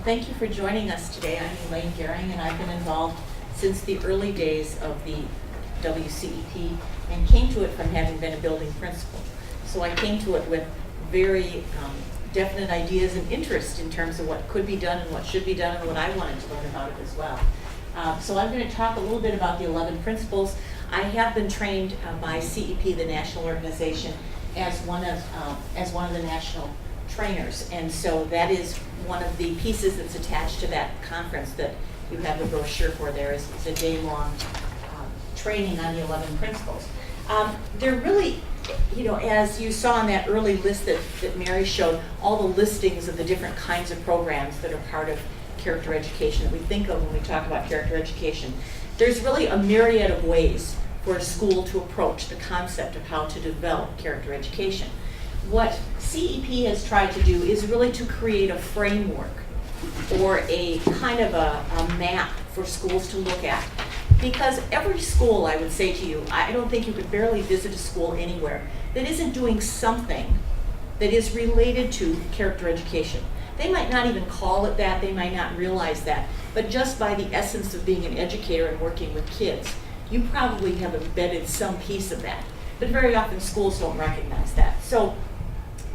Thank you for joining us today. I'm Elaine Gehring, and I've been involved since the early days of the WCEP and came to it from having been a building principal. So I came to it with very definite ideas and interest in terms of what could be done and what should be done and what I wanted to learn about it as well. So I'm going to talk a little bit about the 11 principles. I have been trained by CEP, the national organization, as one of the national trainers, and so that is one of the pieces that's attached to that conference that you have the brochure for. There is a day-long training on the 11 principles. They're really, as you saw on that early list that Mary showed, all the listings of the different kinds of programs that are part of character education that we think of when we talk about character education. There's really a myriad of ways for a school to approach the concept of how to develop character education. What CEP has tried to do is really to create a framework or a kind of a map for schools to look at. Because every school, I would say to you, I don't think you could barely visit a school anywhere that isn't doing something that is related to character education. They might not even call it that, they might not realize that, but just by the essence of being an educator and working with kids, you probably have embedded some piece of that. But very often schools don't recognize that. So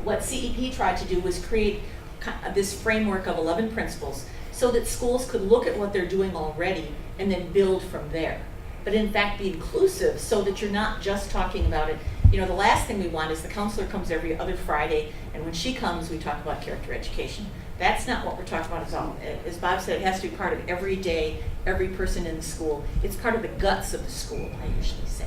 what CEP tried to do was create this framework of 11 principles so that schools could look at what they're doing already and then build from there. But in fact be inclusive so that you're not just talking about it. The last thing we want is the counselor comes every other Friday, and when she comes we talk about character education. That's not what we're talking about at all. As Bob said, it has to be part of every day, every person in the school. It's part of the guts of the school, I usually say.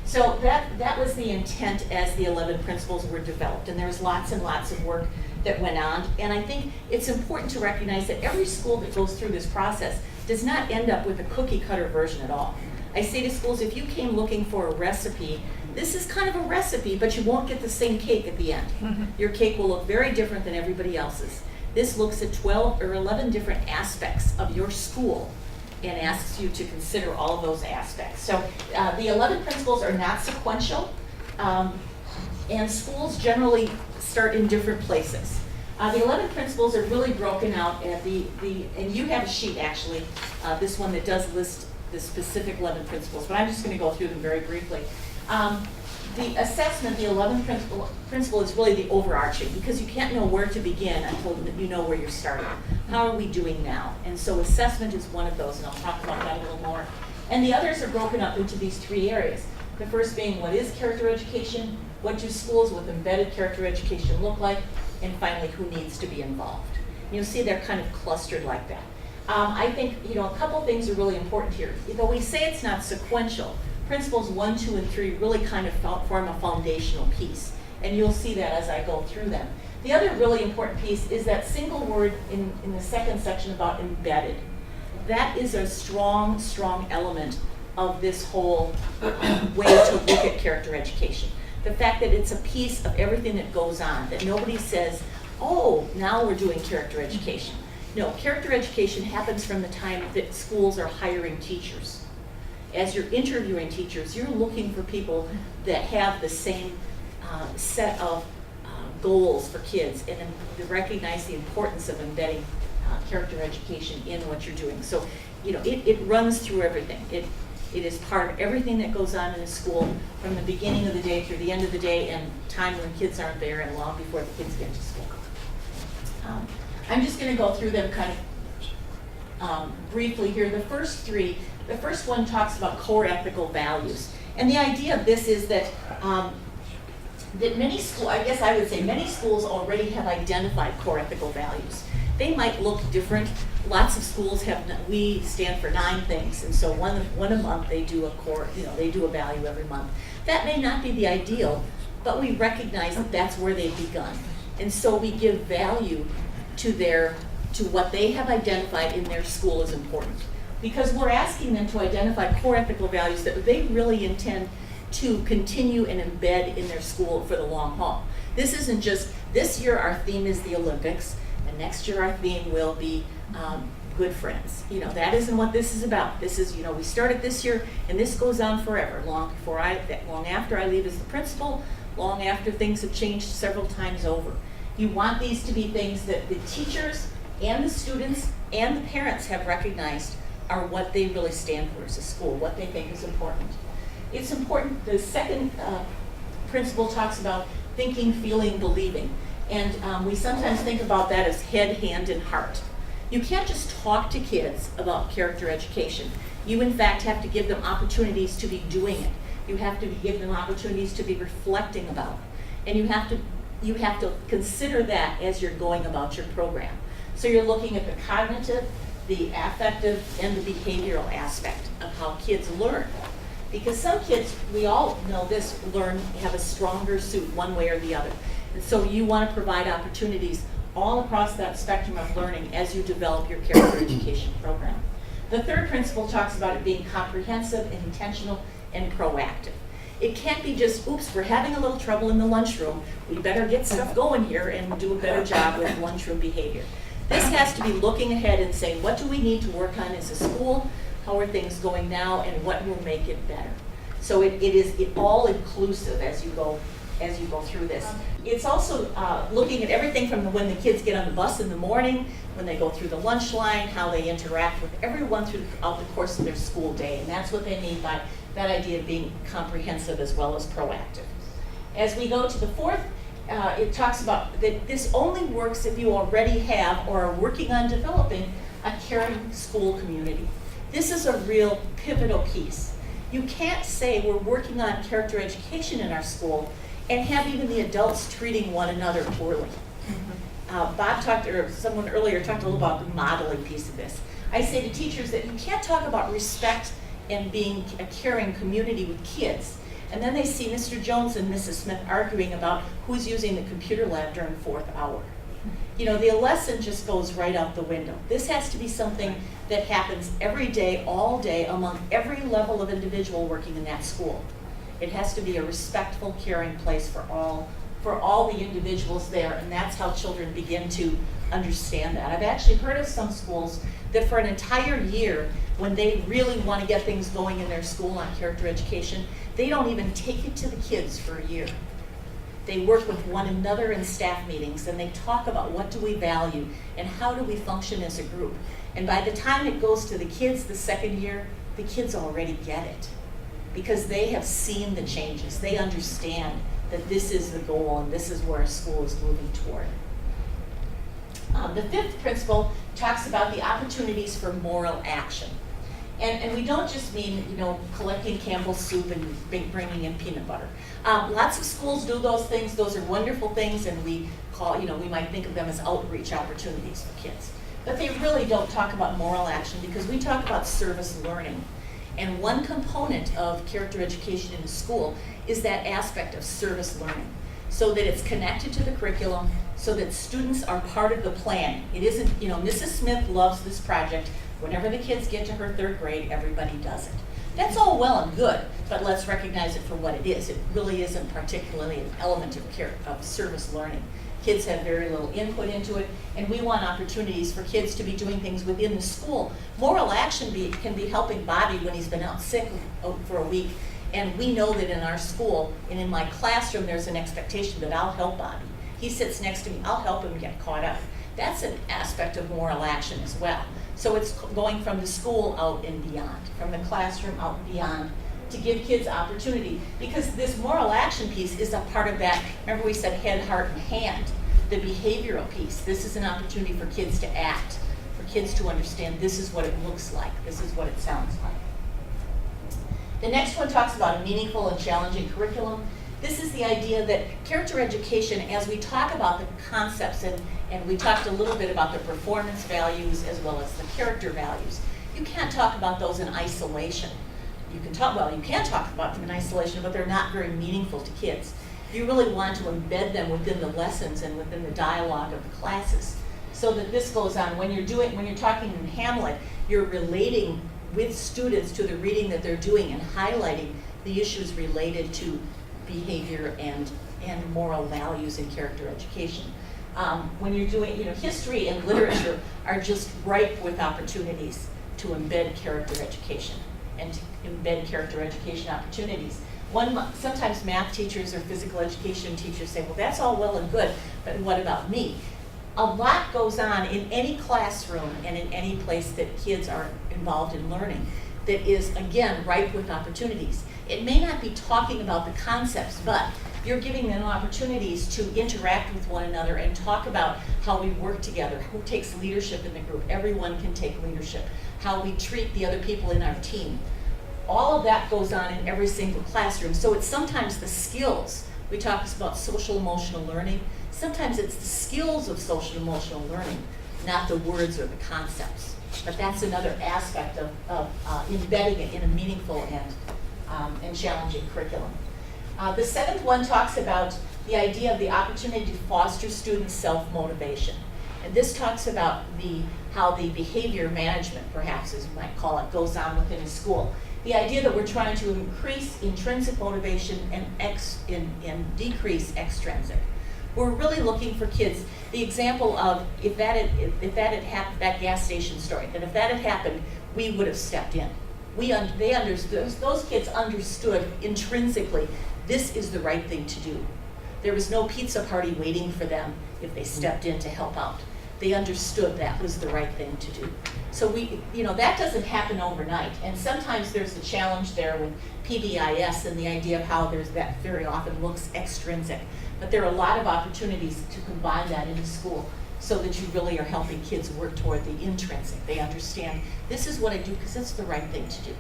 So that was the intent as the 11 principles were developed, and there was lots and lots of work that went on. And I think it's important to recognize that every school that goes through this process does not end up with a cookie cutter version at all. I say to schools, if you came looking for a recipe, this is kind of a recipe, but you won't get the same cake at the end. Mm-hmm. Your cake will look very different than everybody else's. This looks at 12 or 11 different aspects of your school and asks you to consider all of those aspects. So the 11 principles are not sequential, and schools generally start in different places. The 11 principles are really broken out at and you have a sheet actually, this one that does list the specific 11 principles, but I'm just going to go through them very briefly. The assessment, the 11th principle is really the overarching, because you can't know where to begin until you know where you're starting. How are we doing now? And so assessment is one of those, and I'll talk about that a little more. And the others are broken up into these three areas. The first being, what is character education? What do schools with embedded character education look like? And finally, who needs to be involved? You'll see they're kind of clustered like that. I think a couple things are really important here. Though we say it's not sequential, principles 1, 2, and 3 really kind of form a foundational piece, and you'll see that as I go through them. The other really important piece is that single word in the second section about embedded. That is a strong, strong element of this whole way to look at character education. The fact that it's a piece of everything that goes on, that nobody says, oh, now we're doing character education. No, character education happens from the time that schools are hiring teachers. As you're interviewing teachers, you're looking for people that have the same set of goals for kids, and then recognize the importance of embedding character education in what you're doing. So, it runs through everything. It is part of everything that goes on in a school from the beginning of the day through the end of the day, and time when kids aren't there and long before the kids get to school. I'm just going to go through them kind of briefly here. The first one talks about core ethical values. And the idea of this is that that many schools, I guess I would say many schools already have identified core ethical values. They might look different. Lots of schools we stand for 9 things, and so one a month they do a core, they do a value every month. That may not be the ideal, but we recognize that that's where they've begun. And so we give value to what they have identified in their school as important. Because we're asking them to identify core ethical values that they really intend to continue and embed in their school for the long haul. This isn't just, this year our theme is the Olympics, and next year our theme will be good friends. That isn't what this is about. This is, we started this year, and this goes on forever, long after I leave as the principal, long after things have changed several times over. You want these to be things that the teachers and the students and the parents have recognized are what they really stand for as a school, what they think is important. It's important, the second principle talks about thinking, feeling, believing. And we sometimes think about that as head, hand, and heart. You can't just talk to kids about character education. You in fact have to give them opportunities to be doing it. You have to give them opportunities to be reflecting about it. And you have to consider that as you're going about your program. So you're looking at the cognitive, the affective, and the behavioral aspect of how kids learn. Because some kids, we all know this, have a stronger suit one way or the other. And so you want to provide opportunities all across that spectrum of learning as you develop your character education program. The third principle talks about it being comprehensive and intentional and proactive. It can't be just, oops, we're having a little trouble in the lunchroom, we better get stuff going here and do a better job with lunchroom behavior. This has to be looking ahead and saying, what do we need to work on as a school? How are things going now, and what will make it better? So it is all inclusive as you go through this. It's also looking at everything from when the kids get on the bus in the morning, when they go through the lunch line, how they interact with everyone throughout the course of their school day. And that's what they mean by that idea of being comprehensive as well as proactive. As we go to the fourth, it talks about that this only works if you already have or are working on developing a caring school community. This is a real pivotal piece. You can't say we're working on character education in our school and have even the adults treating one another poorly. Bob talked, or someone earlier talked a little about the modeling piece of this. I say to teachers that you can't talk about respect and being a caring community with kids, and then they see Mr. Jones and Mrs. Smith arguing about who's using the computer lab during fourth hour. You know, the lesson just goes right out the window. This has to be something that happens every day, all day, among every level of individual working in that school. It has to be a respectful, caring place for all the individuals there, and that's how children begin to understand that. I've actually heard of some schools that for an entire year, when they really want to get things going in their school on character education, they don't even take it to the kids for a year. They work with one another in staff meetings, and they talk about what do we value and how do we function as a group. And by the time it goes to the kids the second year, the kids already get it because they have seen the changes. They understand that this is the goal and this is where a school is moving toward. The fifth principle talks about the opportunities for moral action. And we don't just mean, you know, collecting Campbell's soup and bringing in peanut butter. Lots of schools do those things. Those are wonderful things, and we call, you know, we might think of them as outreach opportunities for kids. But they really don't talk about moral action because we talk about service learning. And one component of character education in a school is that aspect of service learning, so that it's connected to the curriculum, so that students are part of the plan. It isn't, you know, Mrs. Smith loves this project. Whenever the kids get to her third grade, everybody does it. That's all well and good, but let's recognize it for what it is. It really isn't particularly an element of service learning. Kids have very little input into it, and we want opportunities for kids to be doing things within the school. Moral action can be helping Bobby when he's been out sick for a week, and we know that in our school and in my classroom there's an expectation that I'll help Bobby. He sits next to me, I'll help him get caught up. That's an aspect of moral action as well. So it's going from the school out and beyond, from the classroom out and beyond, to give kids opportunity. Because this moral action piece is a part of that, remember we said head, heart, and hand, the behavioral piece. This is an opportunity for kids to act, for kids to understand this is what it looks like, this is what it sounds like. The next one talks about a meaningful and challenging curriculum. This is the idea that character education, as we talk about the concepts, and we talked a little bit about the performance values as well as the character values, you can't talk about those in isolation. You can talk about them in isolation, but they're not very meaningful to kids. You really want to embed them within the lessons and within the dialogue of the classes, so that this goes on. When you're talking in Hamlet, you're relating with students to the reading that they're doing and highlighting the issues related to behavior and moral values in character education. When you're doing, history and literature are just ripe with opportunities to embed character education and to embed character education opportunities. Sometimes math teachers or physical education teachers say, well, that's all well and good, but what about me? A lot goes on in any classroom and in any place that kids are involved in learning that is, again, ripe with opportunities. It may not be talking about the concepts, but you're giving them opportunities to interact with one another and talk about how we work together, who takes leadership in the group. Everyone can take leadership, how we treat the other people in our team. All of that goes on in every single classroom. So it's sometimes the skills. We talk about social emotional learning. Sometimes it's the skills of social emotional learning, not the words or the concepts. But that's another aspect of embedding it in a meaningful and challenging curriculum. The seventh one talks about the idea of the opportunity to foster student self-motivation. And this talks about how the behavior management, perhaps as you might call it, goes on within a school. The idea that we're trying to increase intrinsic motivation and decrease extrinsic. We're really looking for kids. The example of if that had happened, that gas station story, that if that had happened, we would have stepped in. They understood. Those kids understood intrinsically this is the right thing to do. There was no pizza party waiting for them if they stepped in to help out. They understood that was the right thing to do. So that doesn't happen overnight. And sometimes there's a challenge there with PBIS and the idea of how that very often looks extrinsic. But there are a lot of opportunities to combine that in the school so that you really are helping kids work toward the intrinsic. They understand this is what I do because it's the right thing to do.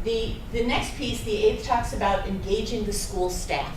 The next piece, the eighth, talks about engaging the school staff.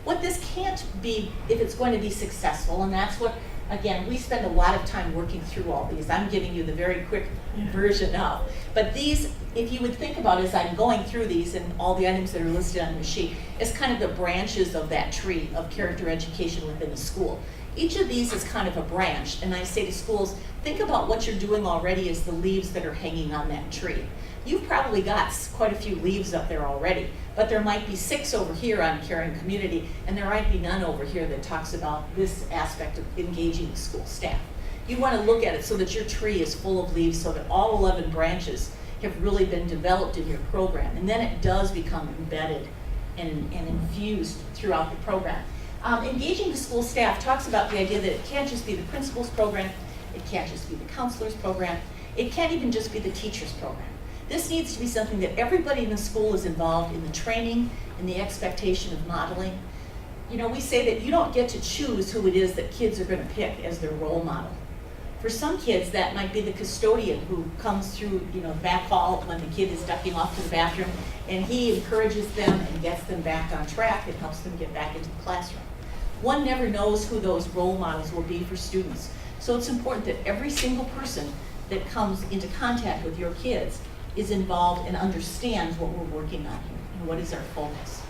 What this can't be if it's going to be successful, and that's what, again, we spend a lot of time working through all these. I'm giving you the very quick version of. But these, if you would think about as I'm going through these and all the items that are listed on the sheet, is kind of the branches of that tree of character education within the school. Each of these is kind of a branch, and I say to schools, think about what you're doing already as the leaves that are hanging on that tree. You've probably got quite a few leaves up there already, but there might be 6 over here on caring community, and there might be none over here that talks about this aspect of engaging the school staff. You want to look at it so that your tree is full of leaves, so that all 11 branches have really been developed in your program, and then it does become embedded and infused throughout the program. Engaging the school staff talks about the idea that it can't just be the principal's program, it can't just be the counselor's program, it can't even just be the teacher's program. This needs to be something that everybody in the school is involved in, the training and the expectation of modeling. We say that you don't get to choose who it is that kids are going to pick as their role model. For some kids, that might be the custodian who comes through, the back hall when the kid is ducking off to the bathroom, and he encourages them and gets them back on track and helps them get back into the classroom. One never knows who those role models will be for students. So it's important that every single person that comes into contact with your kids is involved and understands what we're working on here and what is our focus.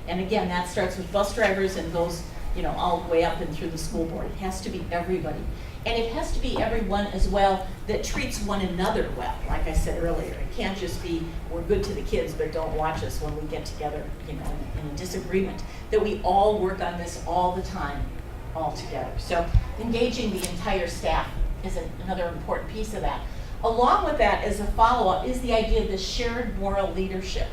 And again, that starts with bus drivers and goes, all the way up and through the school board. It has to be everybody. And it has to be everyone as well that treats one another well, like I said earlier. It can't just be, we're good to the kids, but don't watch us when we get together, in a disagreement. That we all work on this all the time, all together. So engaging the entire staff is another important piece of that. Along with that, as a follow-up, is the idea of the shared moral leadership.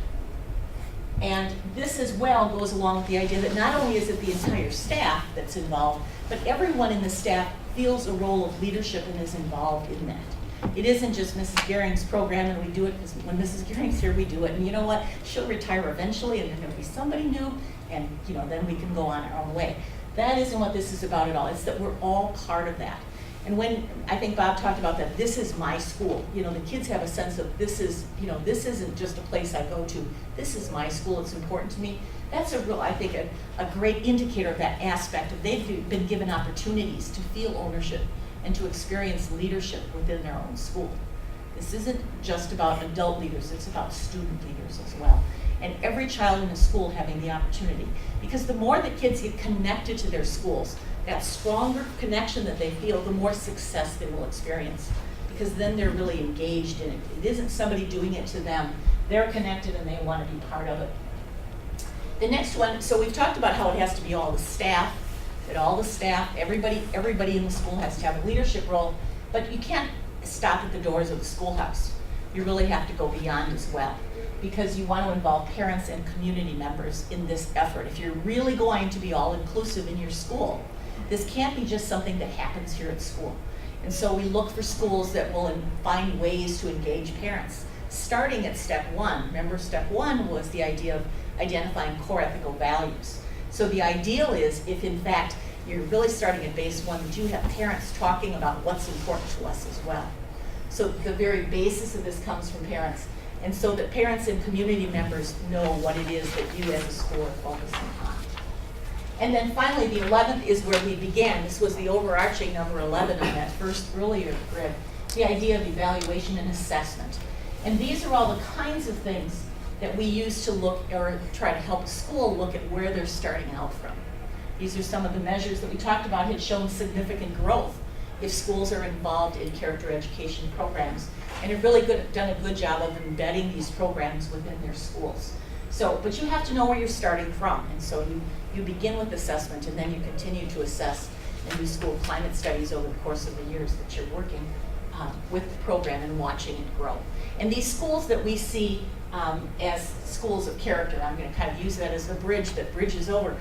And this as well goes along with the idea that not only is it the entire staff that's involved, but everyone in the staff feels a role of leadership and is involved in that. It isn't just Mrs. Gehring's program and we do it because when Mrs. Gehring's here we do it. And you know what? She'll retire eventually and there's going to be somebody new and then we can go on our own way. That isn't what this is about at all. It's that we're all part of that. And when, I think Bob talked about that, this is my school. The kids have a sense of this isn't just a place I go to. This is my school, it's important to me. That's I think, a great indicator of that aspect of they've been given opportunities to feel ownership and to experience leadership within their own school. This isn't just about adult leaders, it's about student leaders as well. And every child in the school having the opportunity. Because the more that kids get connected to their schools, that stronger connection that they feel, the more success they will experience. Because then they're really engaged in it. It isn't somebody doing it to them. They're connected and they want to be part of it. The next one, so we've talked about how it has to be all the staff, that all the staff, everybody in the school has to have a leadership role, but you can't stop at the doors of the schoolhouse. You really have to go beyond as well, because you want to involve parents and community members in this effort. If you're really going to be all inclusive in your school, This can't be just something that happens here at school. And so we look for schools that will find ways to engage parents, starting at step one. Remember, step one was the idea of identifying core ethical values. So the ideal is if, in fact, you're really starting at base one, that you have parents talking about what's important to us as well. So the very basis of this comes from parents, and so that parents and community members know what it is that you as a school are focusing on. And then finally, the 11th is where we began. This was the overarching number 11 on that first earlier grid, the idea of evaluation and assessment. And these are all the kinds of things that we use to look or try to help a school look at where they're starting out from. These are some of the measures that we talked about had shown significant growth if schools are involved in character education programs, and have really done a good job of embedding these programs within their schools. So, but you have to know where you're starting from, and so you begin with assessment, and then you continue to assess and do school climate studies over the course of the years that you're working with the program and watching it grow. And these schools that we see as schools of character, I'm going to kind of use that as a bridge that bridges over.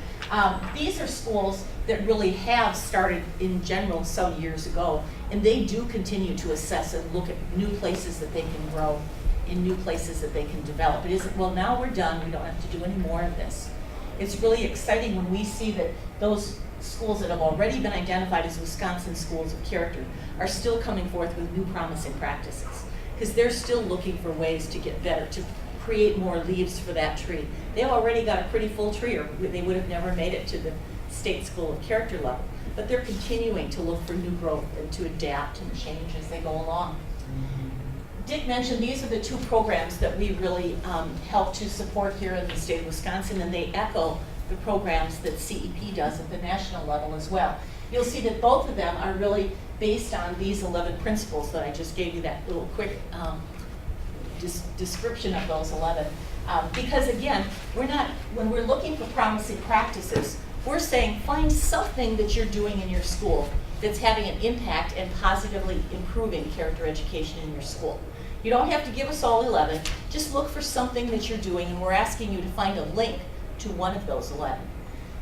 These are schools that really have started in general some years ago, and they do continue to assess and look at new places that they can grow, in new places that they can develop. It isn't, well, now we're done, we don't have to do any more of this. It's really exciting when we see that those schools that have already been identified as Wisconsin schools of character are still coming forth with new promising practices, because they're still looking for ways to get better, to create more leaves for that tree. They've already got a pretty full tree, or they would have never made it to the state school of character level. But they're continuing to look for new growth and to adapt and change as they go along. Dick mentioned these are the two programs that we really help to support here in the state of Wisconsin, and they echo the programs that CEP does at the national level as well. You'll see that both of them are really based on these 11 principles that I just gave you that little quick description of those 11. Because again, when we're looking for promising practices, we're saying find something that you're doing in your school that's having an impact and positively improving character education in your school. You don't have to give us all 11, just look for something that you're doing, and we're asking you to find a link to one of those 11.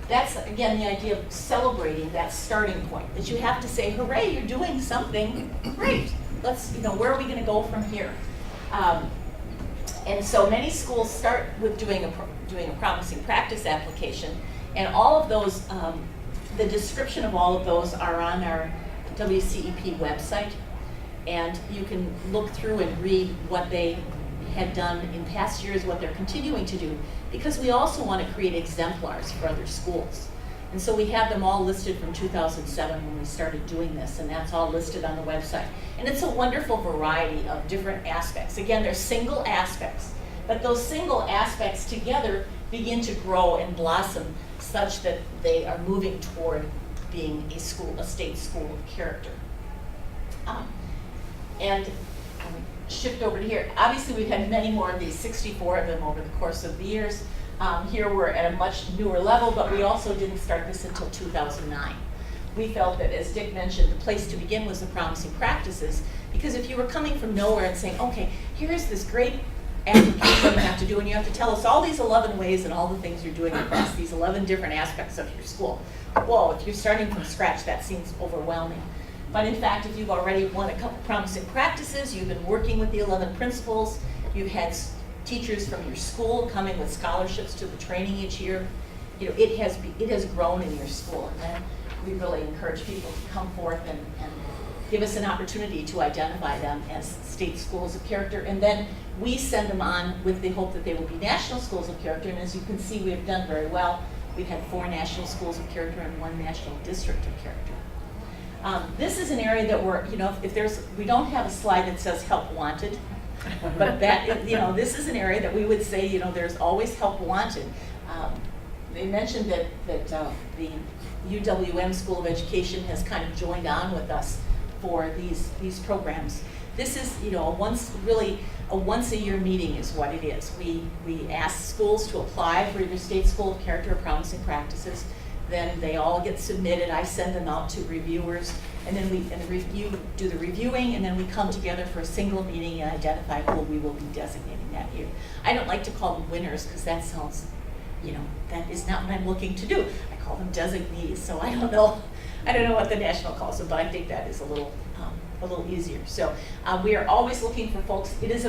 That's, again, the idea of celebrating that starting point, that you have to say, hooray, you're doing something great. Let's, where are we going to go from here? And so many schools start with doing a promising practice application, and all of those, the description of all of those are on our WCEP website, and you can look through and read what they had done in past years, what they're continuing to do, because we also want to create exemplars for other schools. And so we have them all listed from 2007 when we started doing this, and that's all listed on the website. And it's a wonderful variety of different aspects. Again, they're single aspects, but those single aspects together begin to grow and blossom such that they are moving toward being a state school of character. And shift over to here. Obviously, we've had many more of these, 64 of them over the course of the years. Here we're at a much newer level, but we also didn't start this until 2009. We felt that, as Dick mentioned, the place to begin was the promising practices, because if you were coming from nowhere and saying, okay, here's this great application you have to do, and you have to tell us all these 11 ways and all the things you're doing across these 11 different aspects of your school. Whoa, if you're starting from scratch, that seems overwhelming. But in fact, if you've already won a couple promising practices, you've been working with the 11 principals, you've had teachers from your school coming with scholarships to the training each year, it has grown in your school. And then we really encourage people to come forth and give us an opportunity to identify them as state schools of character. And then we send them on with the hope that they will be national schools of character. And as you can see, we have done very well. We've had 4 national schools of character and 1 national district of character. This is an area that we're, we don't have a slide that says help wanted, but that, this is an area that we would say, there's always help wanted. They mentioned that the UWM School of Education has kind of joined on with us for these programs. This is, a once a year meeting is what it is. We ask schools to apply for either state school of character or promising practices. Then they all get submitted. I send them out to reviewers, and then we do the reviewing, and then we come together for a single meeting and identify who we will be designating that year. I don't like to call them winners because that sounds that is not what I'm looking to do. I call them designees, so I don't know what the national calls them, but I think that is a little easier. So we are always looking for folks. It is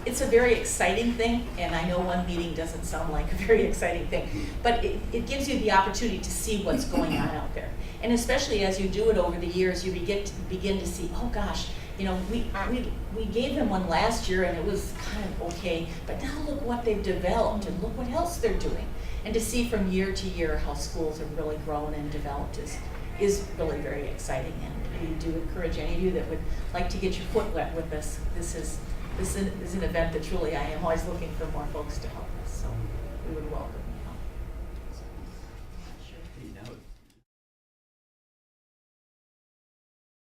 it's a very exciting thing, and I know one meeting doesn't sound like a very exciting thing, but it gives you the opportunity to see what's going on out there. And especially as you do it over the years, you begin to see, oh gosh, we gave them one last year and it was kind of okay, but now look what they've developed and look what else they're doing. And to see from year to year how schools have really grown and developed is really very exciting. And we do encourage any of you that would like to get your foot wet with us. This is an event that truly I am always looking for more folks to help us, so we would welcome